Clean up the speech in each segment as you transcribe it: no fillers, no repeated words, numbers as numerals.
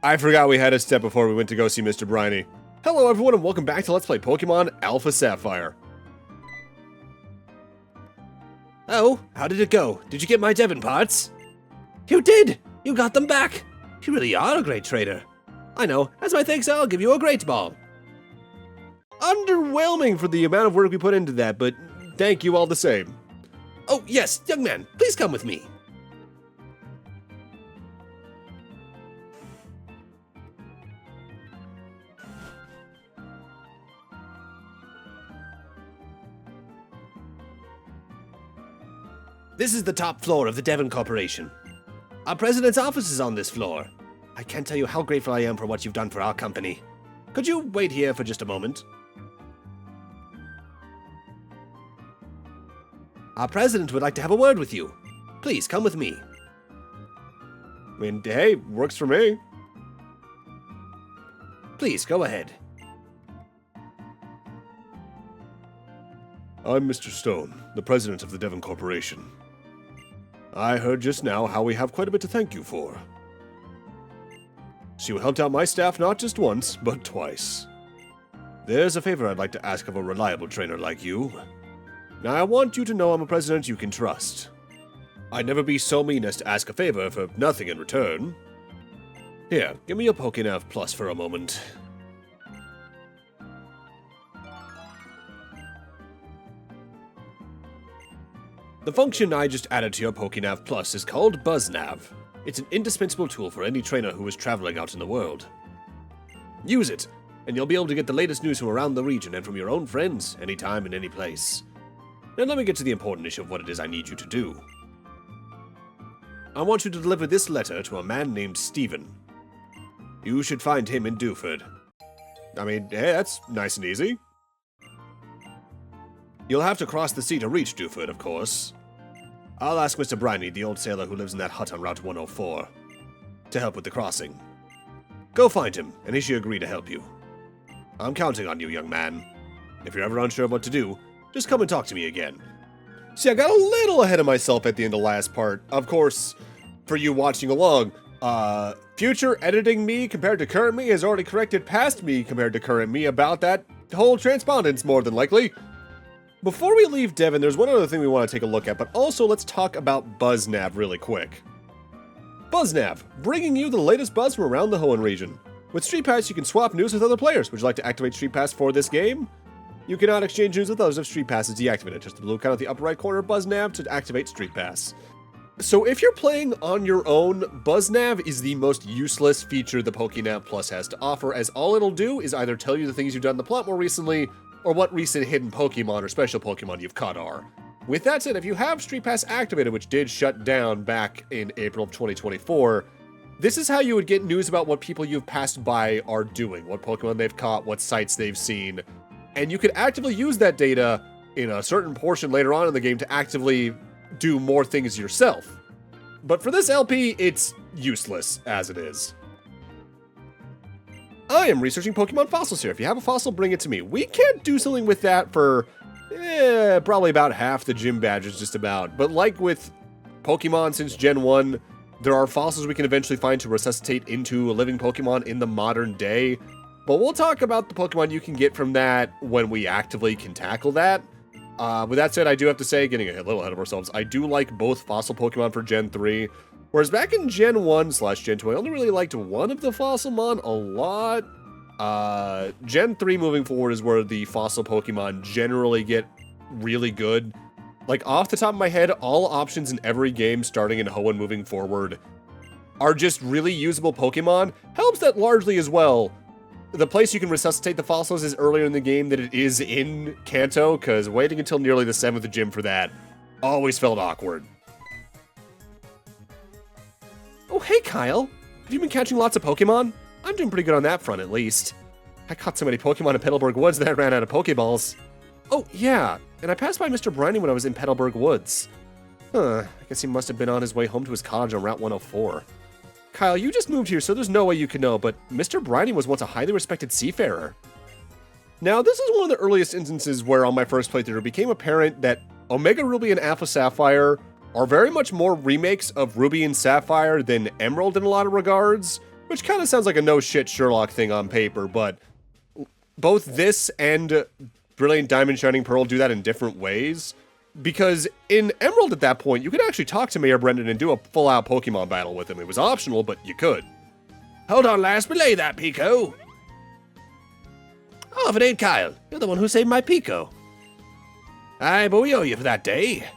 I forgot we had a step before we went to go see Mr. Briny. Hello everyone and welcome back to Let's Play Pokemon Alpha Sapphire. Oh, how did it go? Did you get my Devon Parts? You did! You got them back! You really are a great trader. I know, as my thanks I'll give you a great ball. Underwhelming for the amount of work we put into that, but thank you all the same. Oh yes, young man, please come with me. This is the top floor of the Devon Corporation. Our president's office is on this floor. I can't tell you how grateful I am for what you've done for our company. Could you wait here for just a moment? Our president would like to have a word with you. Please, come with me. I mean, hey, works for me. Please, go ahead. I'm Mr. Stone, the president of the Devon Corporation. I heard just now how we have quite a bit to thank you for. So you helped out my staff not just once, but twice. There's a favor I'd like to ask of a reliable trainer like you. Now I want you to know I'm a president you can trust. I'd never be so mean as to ask a favor for nothing in return. Here, give me your Pokénav Plus for a moment. The function I just added to your Pokénav Plus is called BuzzNav. It's an indispensable tool for any trainer who is traveling out in the world. Use it, and you'll be able to get the latest news from around the region and from your own friends, anytime and any place. Now let me get to the important issue of what it is I need you to do. I want you to deliver this letter to a man named Steven. You should find him in Dewford. I mean, hey, that's nice and easy. You'll have to cross the sea to reach Dewford, of course. I'll ask Mr. Briny, the old sailor who lives in that hut on Route 104, to help with the crossing. Go find him, and he should agree to help you. I'm counting on you, young man. If you're ever unsure of what to do, just come and talk to me again. See, I got a little ahead of myself at the end of the last part. Of course, for you watching along, future editing me compared to current me has already corrected past me compared to current me about that whole transpondence, more than likely. Before we leave Devon, there's one other thing we want to take a look at, but also let's talk about BuzzNav really quick. BuzzNav, bringing you the latest buzz from around the Hoenn region. With Street Pass, you can swap news with other players. Would you like to activate Street Pass for this game? You cannot exchange news with others if Street Pass is deactivated. Just the blue icon at the upper right corner of BuzzNav to activate Street Pass. So if you're playing on your own, BuzzNav is the most useless feature the Pokénav Plus has to offer, as all it'll do is either tell you the things you've done in the plot more recently, or what recent hidden Pokemon or special Pokemon you've caught are. With that said, if you have Street Pass activated, which did shut down back in April of 2024, this is how you would get news about what people you've passed by are doing, what Pokemon they've caught, what sites they've seen, and you could actively use that data in a certain portion later on in the game to actively do more things yourself. But for this LP, it's useless as it is. I am researching Pokemon fossils here. If you have a fossil, bring it to me. We can't do something with that for, probably about half the gym badges, just about. But like with Pokemon since Gen 1, there are fossils we can eventually find to resuscitate into a living Pokemon in the modern day. But we'll talk about the Pokemon you can get from that when we actively can tackle that. With that said, I do have to say, getting a little ahead of ourselves, I do like both fossil Pokemon for Gen 3. Whereas back in Gen 1/Gen 2, I only really liked one of the Fossilmon a lot. Gen 3 moving forward is where the fossil Pokemon generally get really good. Like, off the top of my head, all options in every game starting in Hoenn moving forward are just really usable Pokemon. Helps that largely as well. The place you can resuscitate the fossils is earlier in the game than it is in Kanto, because waiting until nearly the 7th gym for that always felt awkward. Oh, hey, Kyle. Have you been catching lots of Pokemon? I'm doing pretty good on that front, at least. I caught so many Pokemon in Petalburg Woods that I ran out of Pokeballs. Oh, yeah, and I passed by Mr. Briny when I was in Petalburg Woods. I guess he must have been on his way home to his cottage on Route 104. Kyle, you just moved here, so there's no way you can know, but Mr. Briny was once a highly respected seafarer. Now, this is one of the earliest instances where on my first playthrough it became apparent that Omega Ruby and Alpha Sapphire are very much more remakes of Ruby and Sapphire than Emerald in a lot of regards. Which kind of sounds like a no-shit Sherlock thing on paper, but both this and Brilliant Diamond Shining Pearl do that in different ways. Because in Emerald at that point, you could actually talk to Mayor Brendan and do a full-out Pokemon battle with him. It was optional, but you could. Hold on, lass, belay that, Pico. Oh, if it ain't Kyle, you're the one who saved my Pico. Aye, but we owe you for that day.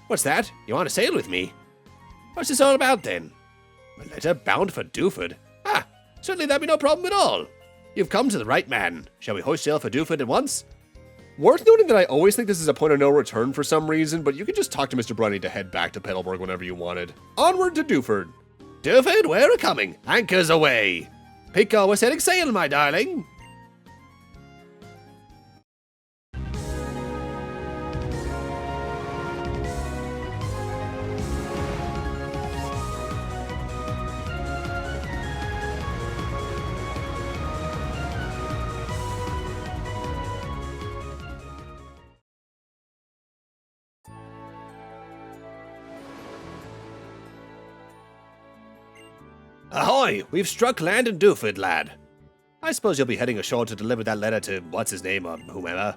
What's that? You want to sail with me? What's this all about, then? A letter bound for Dewford. Ah, certainly that'd be no problem at all. You've come to the right man. Shall we hoist sail for Dewford at once? Worth noting that I always think this is a point of no return for some reason, but you can just talk to Mr. Brunny to head back to Petalburg whenever you wanted. Onward to Dewford. Dewford, we're a-coming. Anchors away. Pico, we're setting sail, my darling. Ahoy! We've struck land in Dewford, lad. I suppose you'll be heading ashore to deliver that letter to what's-his-name or whomever.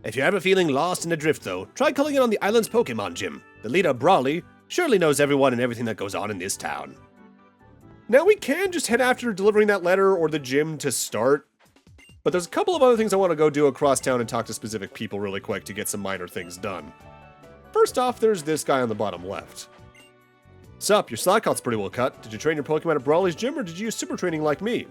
If you're ever feeling lost and adrift, though, try calling in on the island's Pokémon gym. The leader, Brawley, surely knows everyone and everything that goes on in this town. Now we can just head after delivering that letter or the gym to start, but there's a couple of other things I want to go do across town and talk to specific people really quick to get some minor things done. First off, there's this guy on the bottom left. Sup, your Slackot's pretty well cut. Did you train your Pokemon at Brawley's gym, or did you use super training like me?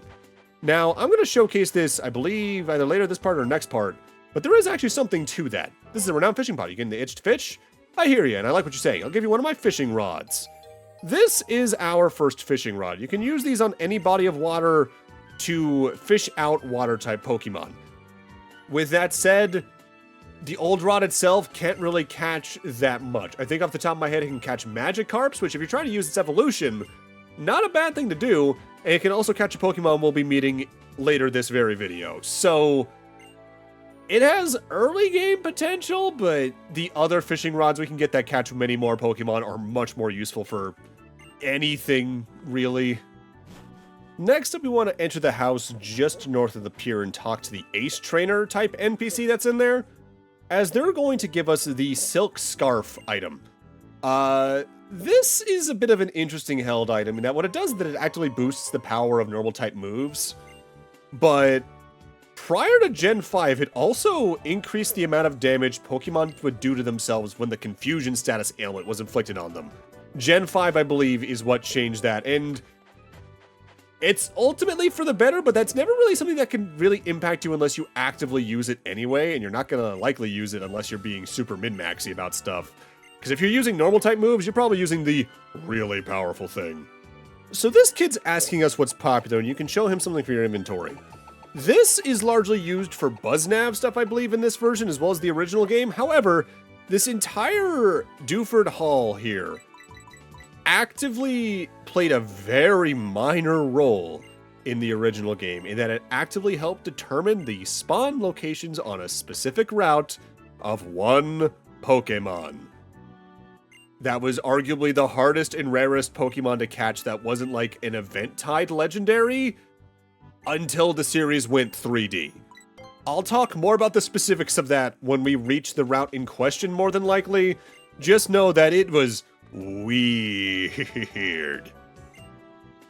Now, I'm going to showcase this, I believe, either later this part or next part, but there is actually something to that. This is a renowned fishing pod. You getting the itch to fish? I hear you, and I like what you're saying. I'll give you one of my fishing rods. This is our first fishing rod. You can use these on any body of water to fish out water-type Pokemon. With that said, the old rod itself can't really catch that much. I think off the top of my head it can catch Magikarps, which if you're trying to use its evolution, not a bad thing to do, and it can also catch a Pokemon we'll be meeting later this very video. So, it has early game potential, but the other fishing rods we can get that catch many more Pokemon are much more useful for anything, really. Next up, we want to enter the house just north of the pier and talk to the Ace Trainer type NPC that's in there, as they're going to give us the Silk Scarf item. This is a bit of an interesting held item in that what it does is that it actually boosts the power of normal type moves, but prior to Gen 5, it also increased the amount of damage Pokemon would do to themselves when the Confusion status ailment was inflicted on them. Gen 5, I believe, is what changed that, and it's ultimately for the better, but that's never really something that can really impact you unless you actively use it anyway, and you're not going to likely use it unless you're being super min-maxy about stuff. Because if you're using normal type moves, you're probably using the really powerful thing. So this kid's asking us what's popular, and you can show him something for your inventory. This is largely used for Buzznav stuff, I believe, in this version, as well as the original game. However, this entire Dewford Hall here actively played a very minor role in the original game, in that it actively helped determine the spawn locations on a specific route of one Pokemon. That was arguably the hardest and rarest Pokemon to catch that wasn't like an event-tied legendary until the series went 3D. I'll talk more about the specifics of that when we reach the route in question, more than likely. Just know that it was weird.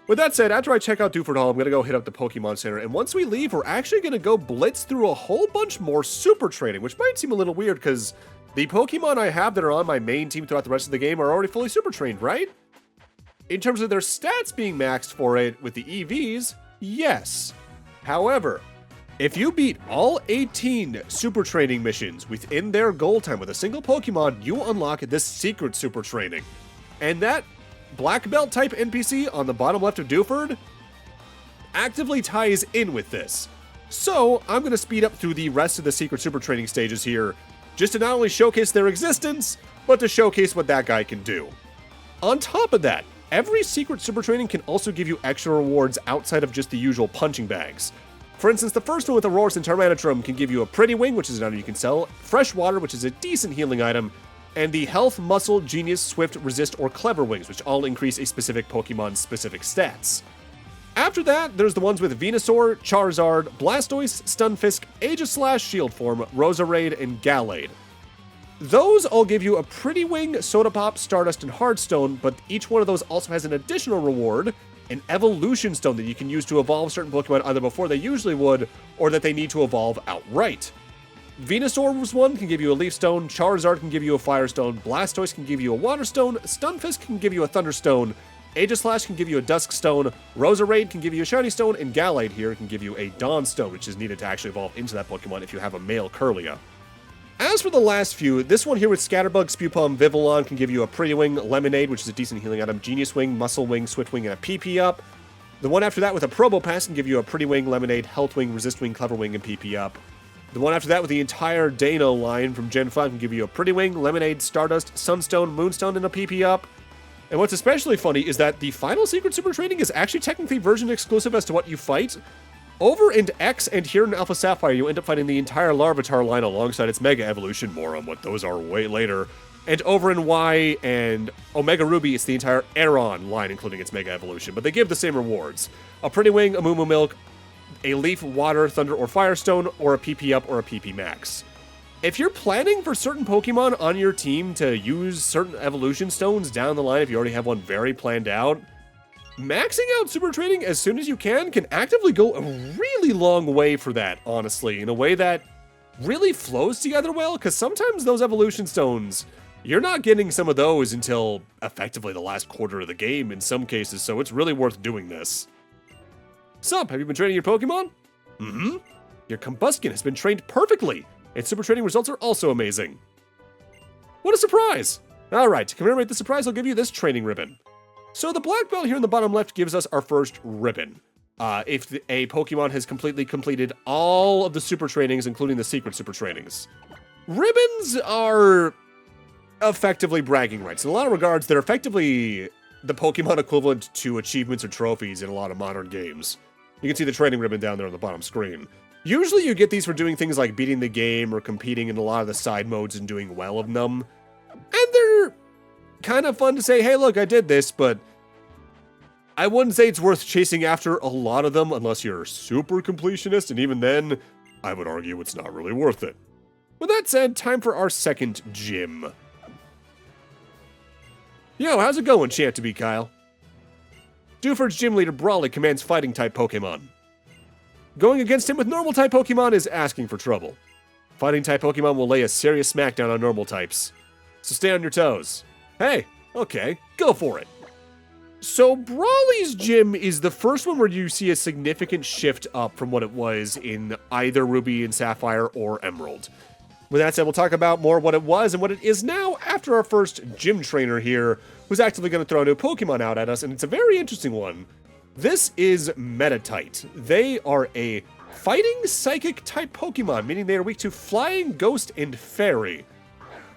With that said, after I check out Dewford Hall, I'm going to go hit up the Pokemon Center, and once we leave, we're actually going to go blitz through a whole bunch more super training, which might seem a little weird, because the Pokemon I have that are on my main team throughout the rest of the game are already fully super trained, right? In terms of their stats being maxed for it with the EVs, yes. However, if you beat all 18 super training missions within their goal time with a single Pokemon, you unlock this secret super training. And that black belt type NPC on the bottom left of Dewford actively ties in with this. So I'm going to speed up through the rest of the secret super training stages here, just to not only showcase their existence, but to showcase what that guy can do. On top of that, every secret super training can also give you extra rewards outside of just the usual punching bags. For instance, the first one with Aurorus and Tyrantrum can give you a Pretty Wing, which is an item you can sell, Fresh Water, which is a decent healing item, and the Health, Muscle, Genius, Swift, Resist, or Clever Wings, which all increase a specific Pokemon's specific stats. After that, there's the ones with Venusaur, Charizard, Blastoise, Stunfisk, Aegislash, Shield Form, Roserade, and Gallade. Those all give you a Pretty Wing, Soda Pop, Stardust, and Hearthstone, but each one of those also has an additional reward, an Evolution Stone that you can use to evolve certain Pokemon either before they usually would, or that they need to evolve outright. Venusaur's one can give you a Leaf Stone, Charizard can give you a Fire Stone, Blastoise can give you a Water Stone, Stunfisk can give you a Thunder Stone, Aegislash can give you a Dusk Stone, Roserade can give you a Shiny Stone, and Gallade here can give you a Dawn Stone, which is needed to actually evolve into that Pokemon if you have a male Kirlia. As for the last few, this one here with Scatterbug, Spewpalm, Vivillon can give you a Pretty Wing, Lemonade, which is a decent healing item, Genius Wing, Muscle Wing, Swift Wing, and a PP up. The one after that with a Probopass can give you a Pretty Wing, Lemonade, Health Wing, Resist Wing, Clever Wing, and PP up. The one after that with the entire Dano line from Gen 5 can give you a Pretty Wing, Lemonade, Stardust, Sunstone, Moonstone, and a PP up. And what's especially funny is that the final Secret Super Training is actually technically version exclusive as to what you fight. Over in X and here in Alpha Sapphire, you end up fighting the entire Larvitar line alongside its Mega Evolution. More on what those are way later. And over in Y and Omega Ruby, it's the entire Aeron line, including its Mega Evolution. But they give the same rewards. A Pretty Wing, a Moo Moo Milk, a Leaf, Water, Thunder, or Firestone, or a PP Up or a PP Max. If you're planning for certain Pokemon on your team to use certain Evolution Stones down the line, if you already have one very planned out, maxing out Super Training as soon as you can actively go a really long way for that, honestly, in a way that really flows together well, because sometimes those Evolution Stones, you're not getting some of those until effectively the last quarter of the game in some cases, so it's really worth doing this. Sup, have you been training your Pokemon? Mm-hmm. Your Combuskin has been trained perfectly, and Super Training results are also amazing. What a surprise! Alright, to commemorate the surprise, I'll give you this training ribbon. So the black belt here in the bottom left gives us our first ribbon. If a Pokemon has completely completed all of the Super Trainings, including the Secret Super Trainings. Ribbons are effectively bragging rights. In a lot of regards, they're effectively the Pokemon equivalent to achievements or trophies in a lot of modern games. You can see the training ribbon down there on the bottom screen. Usually you get these for doing things like beating the game or competing in a lot of the side modes and doing well of them. And they're kind of fun to say, hey, look, I did this, but I wouldn't say it's worth chasing after a lot of them unless you're a super completionist, and even then, I would argue it's not really worth it. With that said, time for our second gym. Yo, how's it going, Chant-to-be Kyle? Dewford's gym leader Brawley commands fighting-type Pokemon. Going against him with normal-type Pokemon is asking for trouble. Fighting-type Pokemon will lay a serious smackdown on normal types, so stay on your toes. Hey, okay, go for it. So Brawley's gym is the first one where you see a significant shift up from what it was in either Ruby and Sapphire or Emerald. With that said, we'll talk about more what it was and what it is now after our first gym trainer here, who's actively going to throw a new Pokemon out at us, and it's a very interesting one. This is Metatite. They are a fighting psychic type Pokemon, meaning they are weak to Flying, Ghost, and Fairy.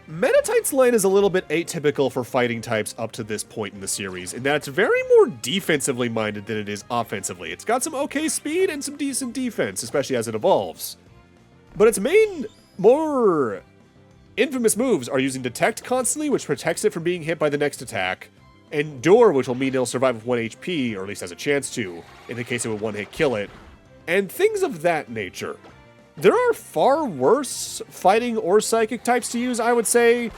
Metatite's line is a little bit atypical for fighting types up to this point in the series, in that it's very more defensively minded than it is offensively. It's got some okay speed and some decent defense, especially as it evolves. But its main, more infamous moves are using Detect constantly, which protects it from being hit by the next attack, Endure, which will mean it'll survive with 1 HP, or at least has a chance to, in the case it would one-hit kill it, and things of that nature. There are far worse fighting or psychic types to use, I would say,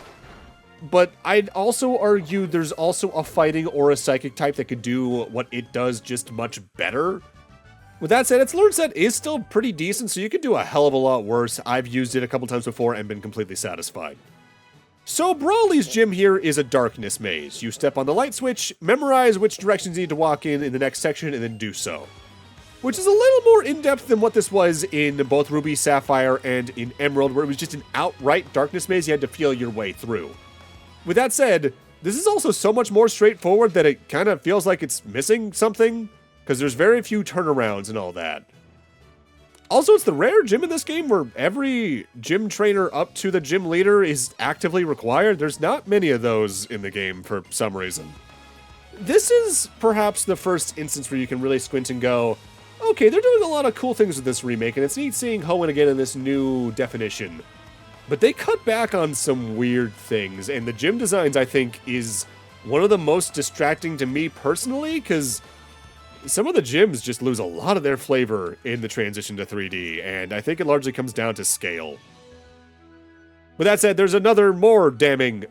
but I'd also argue there's also a fighting or a psychic type that could do what it does just much better. With that said, its learn set is still pretty decent, so you could do a hell of a lot worse. I've used it a couple times before and been completely satisfied. So Brawley's gym here is a darkness maze. You step on the light switch, memorize which directions you need to walk in the next section, and then do so. Which is a little more in-depth than what this was in both Ruby, Sapphire, and in Emerald, where it was just an outright darkness maze you had to feel your way through. With that said, this is also so much more straightforward that it kind of feels like it's missing something, because there's very few turnarounds and all that. Also, it's the rare gym in this game where every gym trainer up to the gym leader is actively required. There's not many of those in the game for some reason. This is perhaps the first instance where you can really squint and go, okay, they're doing a lot of cool things with this remake, and it's neat seeing Hoenn again in this new definition. But they cut back on some weird things, and the gym designs, I think, is one of the most distracting to me personally, because some of the gyms just lose a lot of their flavor in the transition to 3D, and I think it largely comes down to scale. With that said, there's another more damning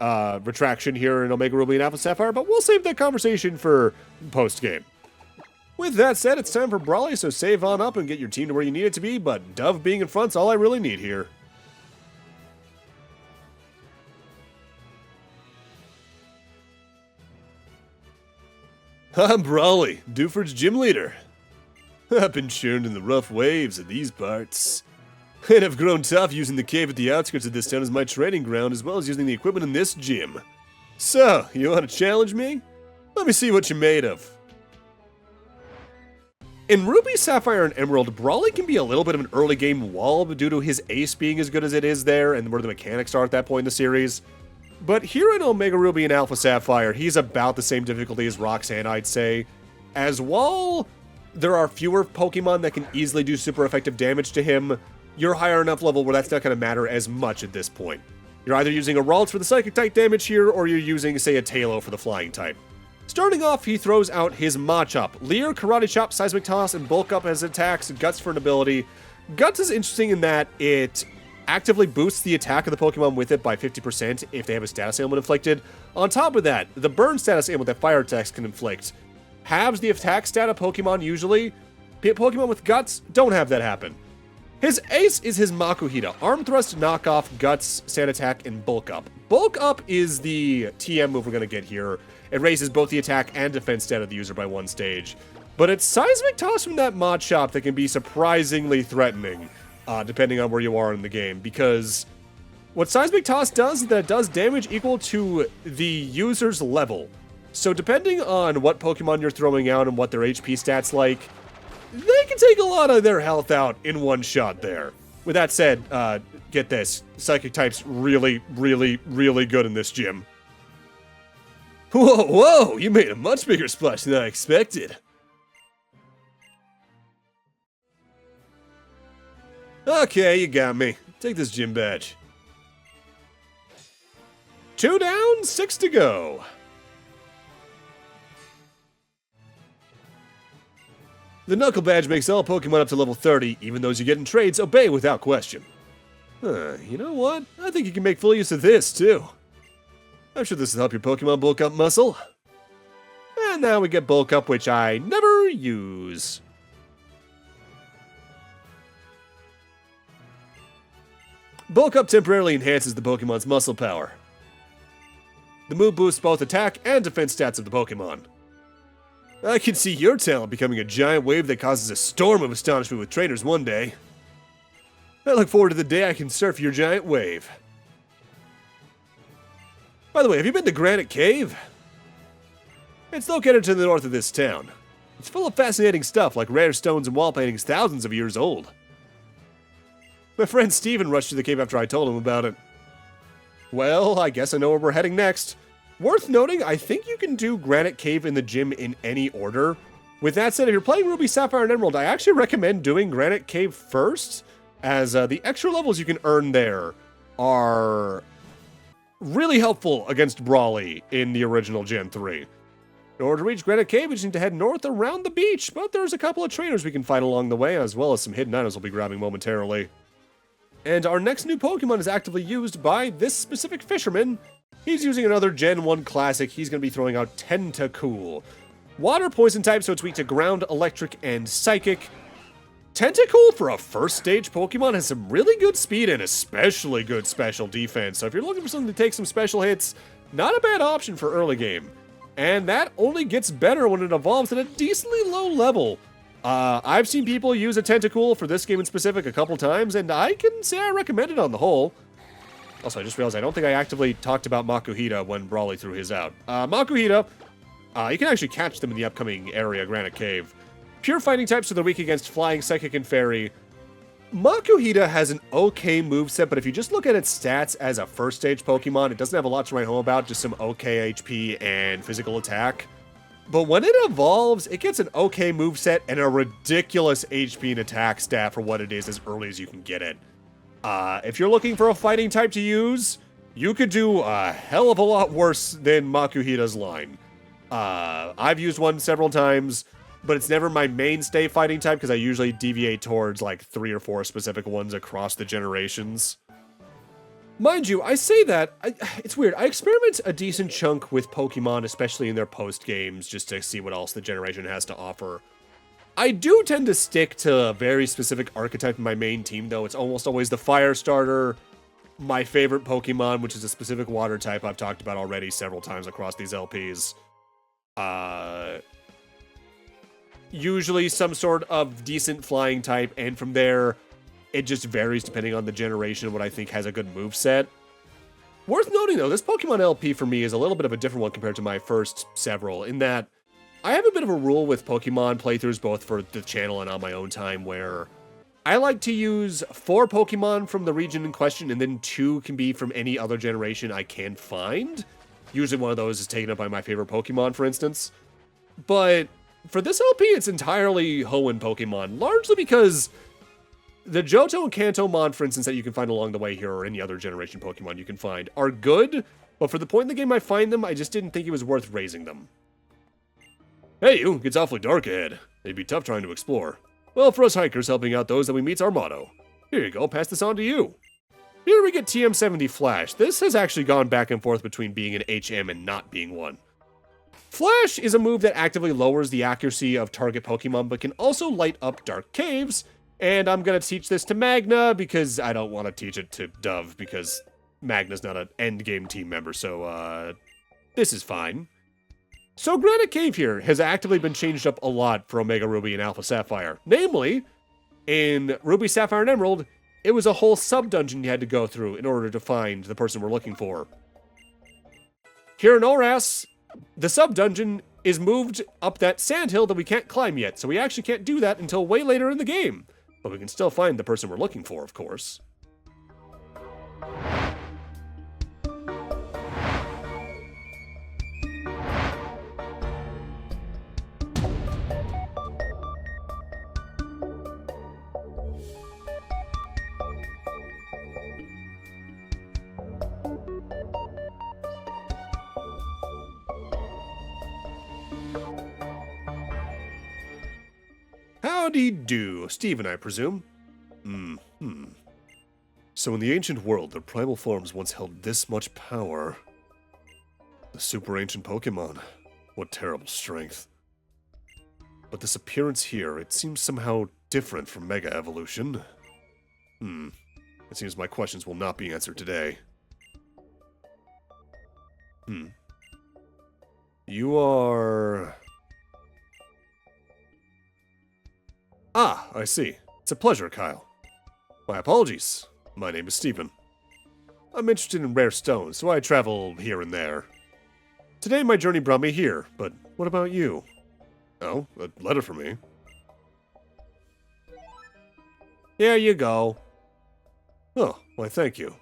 retraction here in Omega Ruby and Alpha Sapphire, but we'll save that conversation for post-game. With that said, it's time for Brawley, so save on up and get your team to where you need it to be, but Dove being in front's all I really need here. I'm Brawley, Dewford's gym leader. I've been churned in the rough waves of these parts, and I've grown tough using the cave at the outskirts of this town as my training ground, as well as using the equipment in this gym. So, you want to challenge me? Let me see what you're made of. In Ruby, Sapphire, and Emerald, Brawley can be a little bit of an early game wall due to his ace being as good as it is there and where the mechanics are at that point in the series. But here in Omega Ruby and Alpha Sapphire, he's about the same difficulty as Roxanne, I'd say. As while there are fewer Pokemon that can easily do super effective damage to him, you're higher enough level where that's not going to matter as much at this point. You're either using a Ralts for the Psychic type damage here, or you're using, say, a Tailo for the Flying type. Starting off, he throws out his Machop. Leer, Karate Chop, Seismic Toss, and Bulk Up as attacks, Guts for an ability. Guts is interesting in that it actively boosts the attack of the Pokemon with it by 50% if they have a status ailment inflicted. On top of that, the burn status ailment that fire attacks can inflict halves the attack stat of Pokemon usually. Pokemon with Guts don't have that happen. His ace is his Makuhita. Arm Thrust, Knockoff, Guts, Sand Attack, and Bulk Up. Bulk Up is the TM move we're going to get here. It raises both the attack and defense stat of the user by one stage. But it's Seismic Toss from that Machop that can be surprisingly threatening, depending on where you are in the game. Because what Seismic Toss does is that it does damage equal to the user's level. So depending on what Pokemon you're throwing out and what their HP stats like, they can take a lot of their health out in one shot there. With that said, get this. Psychic type's really, really, really good in this gym. Whoa, whoa! You made a much bigger splash than I expected. Okay, you got me. Take this gym badge. 2 down, 6 to go. The Knuckle Badge makes all Pokemon up to level 30, even those you get in trades, obey without question. You know what? I think you can make full use of this, too. I'm sure this will help your Pokemon bulk up muscle. And now we get Bulk Up, which I never use. Bulk Up temporarily enhances the Pokemon's muscle power. The move boosts both attack and defense stats of the Pokemon. I can see your talent becoming a giant wave that causes a storm of astonishment with trainers one day. I look forward to the day I can surf your giant wave. By the way, have you been to Granite Cave? It's located to the north of this town. It's full of fascinating stuff like rare stones and wall paintings thousands of years old. My friend Steven rushed to the cave after I told him about it. Well, I guess I know where we're heading next. Worth noting, I think you can do Granite Cave in the gym in any order. With that said, if you're playing Ruby, Sapphire, and Emerald, I actually recommend doing Granite Cave first, as the extra levels you can earn there are really helpful against Brawley in the original Gen 3. In order to reach Granite Cave, we just need to head north around the beach, but there's a couple of trainers we can find along the way, as well as some hidden items we'll be grabbing momentarily. And our next new Pokemon is actively used by this specific fisherman. He's using another Gen 1 classic. He's going to be throwing out Tentacool. Water poison type, so it's weak to ground, electric, and psychic. Tentacool for a first stage Pokemon has some really good speed and especially good special defense. So if you're looking for something to take some special hits, not a bad option for early game. And that only gets better when it evolves at a decently low level. I've seen people use a Tentacool for this game in specific a couple times, and I can say I recommend it on the whole. Also, I just realized I don't think I actively talked about Makuhita when Brawley threw his out. Makuhita, you can actually catch them in the upcoming area, Granite Cave. Pure fighting types, so they're weak against Flying, Psychic, and Fairy. Makuhita has an okay moveset, but if you just look at its stats as a first stage Pokemon, it doesn't have a lot to write home about, just some okay HP and physical attack. But when it evolves, it gets an okay moveset and a ridiculous HP and attack stat for what it is as early as you can get it. If you're looking for a fighting type to use, you could do a hell of a lot worse than Makuhita's line. I've used one several times. but it's never my mainstay fighting type because I usually deviate towards like 3 or 4 specific ones across the generations. Mind you, I say that, it's weird. I experiment a decent chunk with Pokemon, especially in their post games, just to see what else the generation has to offer. I do tend to stick to a very specific archetype in my main team, though. It's almost always the fire starter, my favorite Pokemon, which is a specific water type I've talked about already several times across these LPs. Usually some sort of decent flying type, and from there, it just varies depending on the generation and what I think has a good moveset. Worth noting, though, this Pokemon LP for me is a little bit of a different one compared to my first several, in that I have a bit of a rule with Pokemon playthroughs, both for the channel and on my own time, where I like to use 4 Pokemon from the region in question, and then 2 can be from any other generation I can find. Usually one of those is taken up by my favorite Pokemon, for instance. But for this LP, it's entirely Hoenn Pokemon, largely because the Johto and Kanto mod, for instance, that you can find along the way here, or any other generation Pokemon you can find, are good, but for the point in the game I find them, I just didn't think it was worth raising them. Hey you, it's awfully dark ahead. It'd be tough trying to explore. Well, for us hikers, helping out those that we meet's our motto. Here you go, pass this on to you. Here we get TM70 Flash. This has actually gone back and forth between being an HM and not being one. Flash is a move that actively lowers the accuracy of target Pokemon, but can also light up dark caves, and I'm gonna teach this to Magna, because I don't want to teach it to Dove, because Magna's not an endgame team member, so, this is fine. So Granite Cave here has actively been changed up a lot for Omega Ruby and Alpha Sapphire. Namely, in Ruby, Sapphire, and Emerald, it was a whole sub-dungeon you had to go through in order to find the person we're looking for. Here in Oras, the sub-dungeon is moved up that sandhill that we can't climb yet, so we actually can't do that until way later in the game. But we can still find the person we're looking for, of course. Howdy do, Steven, I presume. So in the ancient world, the primal forms once held this much power. The super ancient Pokemon. What terrible strength. But this appearance here, it seems somehow different from Mega Evolution. It seems my questions will not be answered today. You are... Ah, I see. It's a pleasure, Kyle. My apologies. My name is Steven. I'm interested in rare stones, so I travel here and there. Today my journey brought me here, but what about you? Oh, a letter for me. Here you go. Oh, why thank you.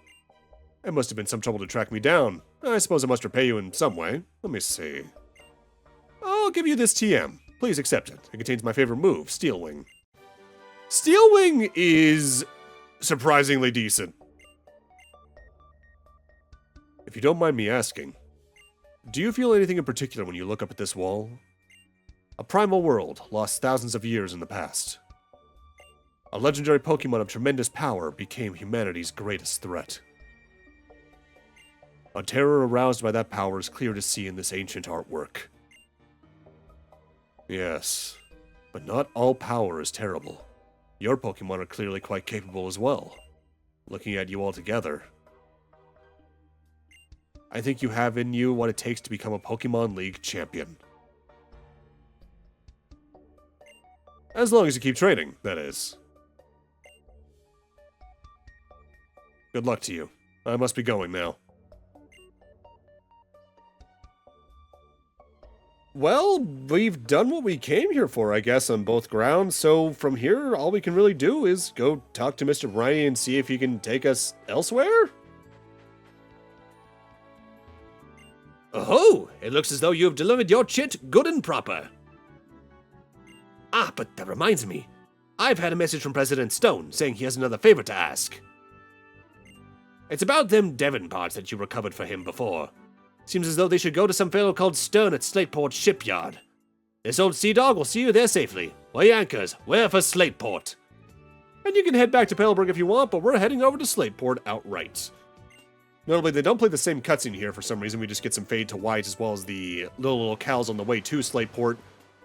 It must have been some trouble to track me down. I suppose I must repay you in some way. Let me see. I'll give you this TM. Please accept it. It contains my favorite move, Steel Wing. Steel Wing is surprisingly decent. If you don't mind me asking, do you feel anything in particular when you look up at this wall? A primal world, lost thousands of years in the past. A legendary Pokemon of tremendous power became humanity's greatest threat. A terror aroused by that power is clear to see in this ancient artwork. Yes, but not all power is terrible. Your Pokemon are clearly quite capable as well. Looking at you all together, I think you have in you what it takes to become a Pokemon League champion. As long as you keep training, that is. Good luck to you. I must be going now. Well, we've done what we came here for, I guess, on both grounds, so from here, all we can really do is go talk to Mr. Brawley and see if he can take us elsewhere? Oh, it looks as though you have delivered your chit good and proper. Ah, but that reminds me. I've had a message from President Stone saying he has another favor to ask. It's about them Devon Parts that you recovered for him before. Seems as though they should go to some fellow called Stern at Slateport Shipyard. This old sea dog will see you there safely. Weigh anchors. We're for Slateport. And you can head back to Paleburg if you want, but we're heading over to Slateport outright. Notably, they don't play the same cutscene here for some reason. We just get some fade to white as well as the little locales on the way to Slateport,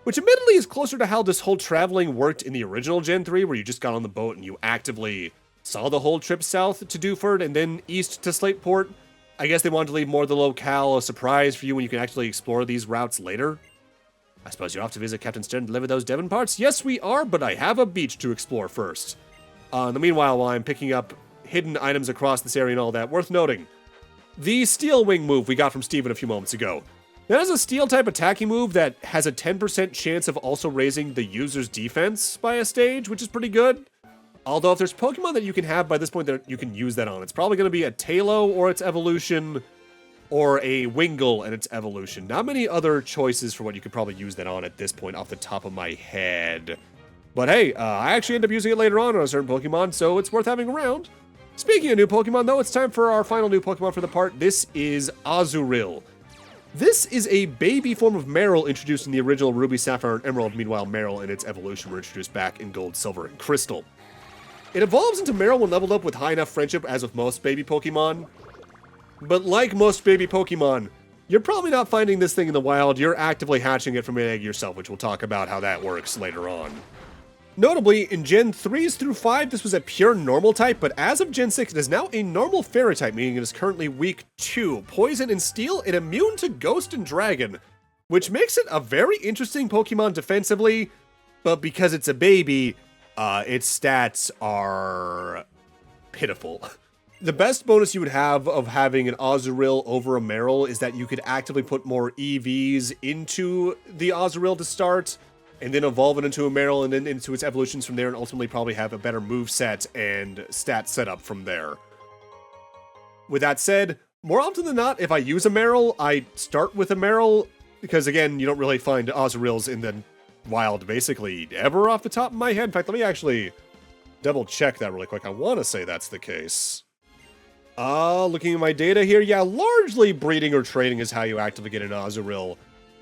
which admittedly is closer to how this whole traveling worked in the original Gen 3, where you just got on the boat and you actively saw the whole trip south to Dewford and then east to Slateport. I guess they wanted to leave more of the locale a surprise for you when you can actually explore these routes later. I suppose you're off to visit Captain Stern and deliver those Devon Parts? Yes, we are, but I have a beach to explore first. In the meanwhile, while I'm picking up hidden items across this area and all that, worth noting, the Steel Wing move we got from Steven a few moments ago. That is a Steel-type attacking move that has a 10% chance of also raising the user's defense by a stage, which is pretty good. Although if there's Pokemon that you can have by this point that you can use that on, it's probably going to be a Tailo or its evolution, or a Wingull and its evolution. Not many other choices for what you could probably use that on at this point off the top of my head. But hey, I actually end up using it later on a certain Pokemon, so it's worth having around. Speaking of new Pokemon, though, it's time for our final new Pokemon for the part. This is Azurill. This is a baby form of Marill introduced in the original Ruby, Sapphire, and Emerald. Meanwhile, Marill and its evolution were introduced back in Gold, Silver, and Crystal. It evolves into Marill when leveled up with high enough friendship, as with most baby Pokemon. But like most baby Pokemon, you're probably not finding this thing in the wild. You're actively hatching it from an egg yourself, which we'll talk about how that works later on. Notably, in Gen 3s through 5, this was a pure normal type, but as of Gen 6, it is now a normal fairy type, meaning it is currently weak to Poison and Steel and immune to Ghost and Dragon, which makes it a very interesting Pokemon defensively, but because it's a baby, its stats are pitiful. The best bonus you would have of having an Azurill over a Marill is that you could actively put more EVs into the Azurill to start, and then evolve it into a Marill and then into its evolutions from there, and ultimately probably have a better moveset and stat setup from there. With that said, more often than not, if I use a Marill, I start with a Marill, because again, you don't really find Azurills in the wild basically ever off the top of my head. In fact, let me actually double check that really quick. I want to say that's the case. Looking at my data here, yeah, largely breeding or trading is how you actively get an Azurill.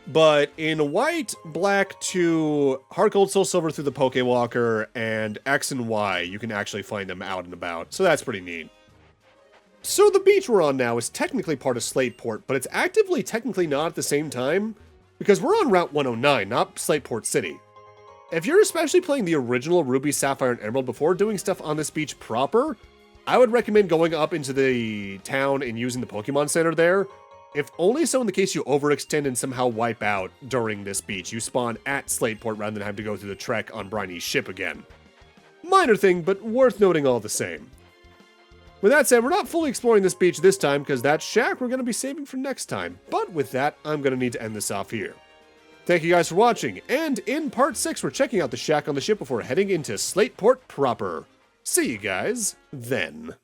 But in white, black to Heart Gold, Soul Silver through the Pokewalker, and X and Y, you can actually find them out and about. So that's pretty neat. So the beach we're on now is technically part of Slateport, but it's actively technically not at the same time, because we're on Route 109, not Slateport City. If you're especially playing the original Ruby, Sapphire, and Emerald before doing stuff on this beach proper, I would recommend going up into the town and using the Pokemon Center there. If only so in the case you overextend and somehow wipe out during this beach. You spawn at Slateport rather than have to go through the trek on Brawley's ship again. Minor thing, but worth noting all the same. With that said, we're not fully exploring this beach this time, because that shack we're going to be saving for next time. But with that, I'm going to need to end this off here. Thank you guys for watching, and in part 6, we're checking out the shack on the ship before heading into Slateport proper. See you guys then.